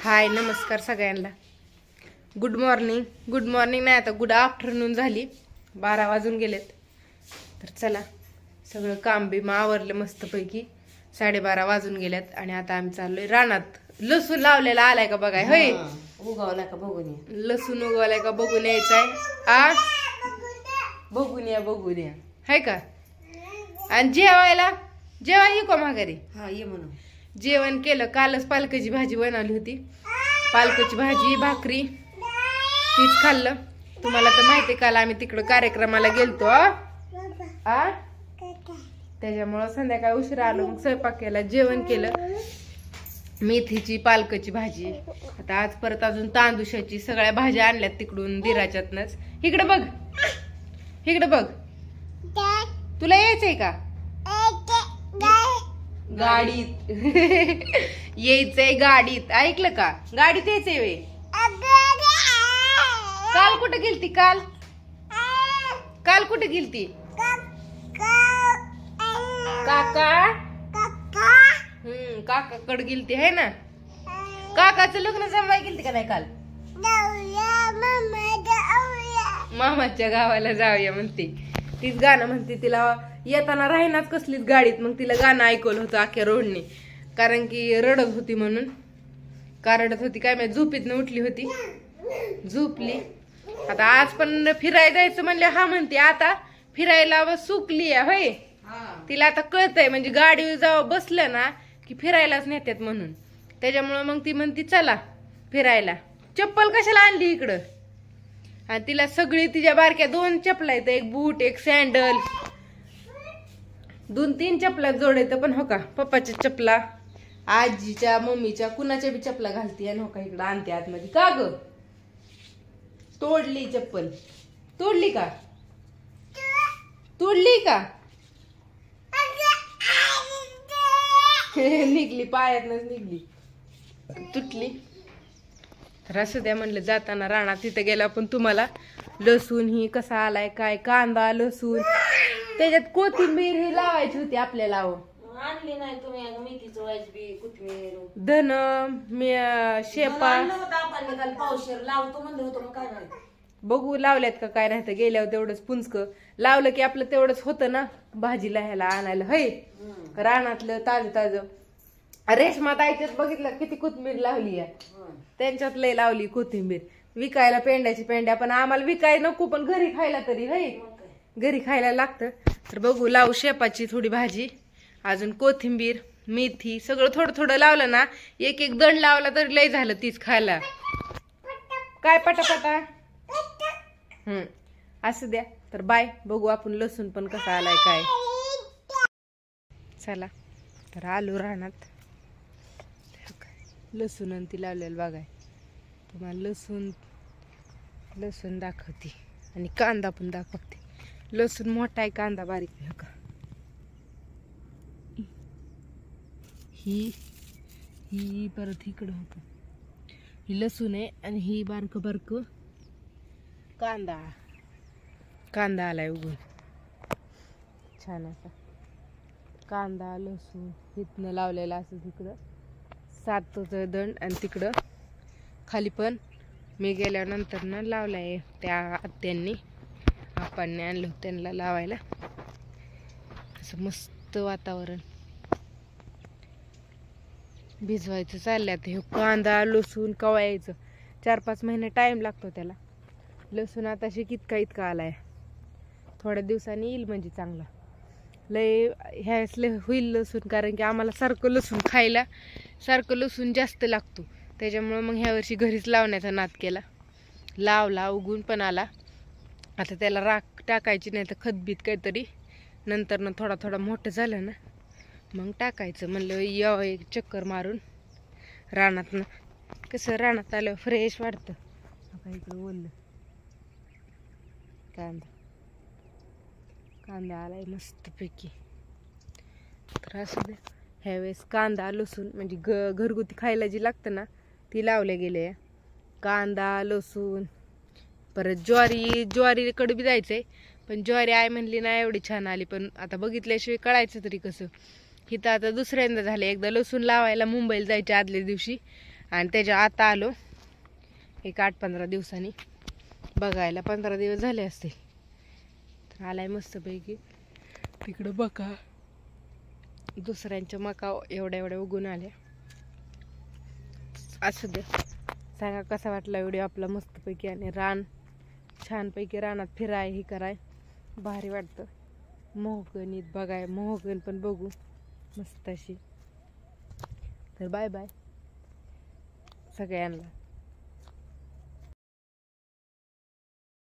हाय नमस्कार सगळ्यांना. Good morning नाही, आता गुड आफ्टरनून झाली. 12 वाजून गेलेत. तर चला, सगळं काम बी आवरलं मस्तपैकी. 12:30 वाजून गेल्यात आणि आता आम्ही चाललोय रानात. लसूण लावलेला आलाय का बघाय. होय, उगवलाय का बघून लसूण उगवलाय का बघून यायचंय. आ बघून या हाय का. आणि जेवायला येऊ का माघारी. हा ये म्हणून जेवण केलं. कालच पालकाची भाजी बनवली होती. पालकाची भाजी भाकरी तीच खाल्लं. तुम्हाला तर माहिती, काल आम्ही तिकडं कार्यक्रमाला गेलतो त्याच्यामुळं संध्याकाळी उशिरा आलो. मग स्वयंपाक केला, जेवण केलं. मेथीची पालकाची भाजी. आता आज परत अजून तांदुशाची सगळ्या भाज्या आणल्यात तिकडून दिराच्यातनच. इकडे बघ तुला यायचंय का गाडीत. यायचंय गाडीत. ऐकलं का, गाडीत यायचंय वे. काल कुठं गेलती. काल कुठे गेलती. काकाकडे गेलती है ना. काकाचं लग्न जमवाय गेलती का नाही काल. मामाच्या गावाला जाऊया म्हणते. तीच गाणं म्हणते. तिला येताना राहीनाच कसलीच गाडीत. मग तिला गाणं ऐकवलं होतं अख्ख्या रोडने, कारण की रडत होती म्हणून. का रडत होती काय माहिती. झोपीतनं उठली होती, झोपली. आता आज पण फिरायला जायचं म्हणले हा म्हणते. आता फिरायला सुकली आहे. होय, तिला आता कळतंय. म्हणजे गाडी जावं बसलं ना की फिरायलाच नेत्यात म्हणून. त्याच्यामुळं मग ती म्हणती चला फिरायला. चप्पल कशाला आणली इकडं. आणि तिला सगळी तिच्या बारक्या 2 चपला आहेत. एक बूट, एक सॅन्डल, 2-3 चपला जोडायचं. पण हो का, पप्पाच्या चपला, आजीच्या, मम्मीच्या, कुणाच्या बी चपला घालती. आणि हो का इकडं आणते आतमध्ये. का ग तोडली चप्पल. तोडली का निघली पायातनच निघली, तुटली. तर असं द्या म्हणलं जाताना रानात. तिथं गेला पण तुम्हाला लसूण ही कसा आलाय काय, कांदा, लसूण, त्याच्यात कोथिंबीर ही लावायची होती आपल्याला. आणली नाही तुम्ही. मेथीचं वाजबी, कोथिंबीर, धन, शेपा काल पावशेर लावतो म्हणलं होतं. मग काय नाही बघू लावल्यात का काय. नाही तर गेल्यावर तेवढंच पुंचक लावलं की आपलं तेवढंच होतं ना भाजीला ह्याला आणायला. हय, रानातलं ताजं. रेशमा ताईच्यात बघितलं किती कोथिंबीर लावली आहे. त्यांच्यात लय लावली कोथिंबीर. विकायला पेंड्या, पण आम्हाला विकाय नको, पण घरी खायला तरी. हय, घरी खायला लागतं. तर बघू लावू शेपाची थोडी भाजी, अजून कोथिंबीर, मेथी, सगळं थोडं लावलं ना. एक दंड लावला तरी लय झालं तीच खायला. काय पटापटा. असं द्या. तर बाय. बघू आपण लसूण पण कसा आलाय काय. चला, तर आलू रानात. लसूण आणि ती लावलेलं बघाय. तुम्हाला लसूण दाखवते आणि कांदा पण दाखवते. लसूण मोठा आहे, कांदा बारीक आहे. का ही परत इकडं होतं. ही लसूण आहे आणि ही बारक कांदा आलाय उगून. छान असा कांदा, लसूण इथनं लावलेला असं. तिकडं 7चं दंड आणि तिकडं खाली पण मी गेल्यानंतर ना लावलाय. त्या आत्यांनी, आपांनी आणलं त्यांना लावायला. असं मस्त वातावरण. भिजवायचं चाललं आता. हे कांदा लसूण कवा यायचं. 4-5 महिने टाइम लागतो त्याला. लसूण आता इतका आलाय. थोड्या दिवसांनी येईल म्हणजे चांगला. लय ह्यास लय होईल लसूण, कारण की आम्हाला सारखं लसूण खायला, सारखं लसूण जास्त लागतो. त्याच्यामुळं मग ह्या वर्षी घरीच लावण्याचा नाद केला. लावला, उगून पण आला. आता त्याला राख टाकायची, नाही तर खतबीत काहीतरी. नंतर ना थोडा मोठं झालं ना मग टाकायचं. म्हणलं एक चक्कर मारून रानातनं. कसं रानात आल्यावर फ्रेश वाटतं. आता इकडं ओललं कांदा आलाय मस्तपैकी. तर असं दे. ह्यावेळेस कांदा लसूण म्हणजे घरगुती खायला जी लागतं ना ती लावले गेले. कांदा लसूण. परत ज्वारीकडे बी जायचंय, पण ज्वारी आई म्हणली नाही एवढी छान आली. पण आता बघितल्याशिवाय कळायचं तरी कसं. इथं आता दुसऱ्यांदा झालं. एकदा लसूण लावायला मुंबईला जायच्या आदल्या दिवशी आणि त्याच्या आता आलो एक 8-15 दिवसांनी बघायला. 15 दिवस झाले असतील. तर आलाय मस्तपैकी. तिकडं बघा दुसऱ्यांच्या मका एवढ्या एवढ्या उगून आल्या. असू दे. सांगा कसा वाटला व्हिडिओ आपला मस्तपैकी. आणि रान छानपैकी रानात फिराय हे कराय भारी वाटतं. मोहगणीत बघाय, मोहगण पण बघू मस्त अशी. तर बाय बाय सगळ्यांना.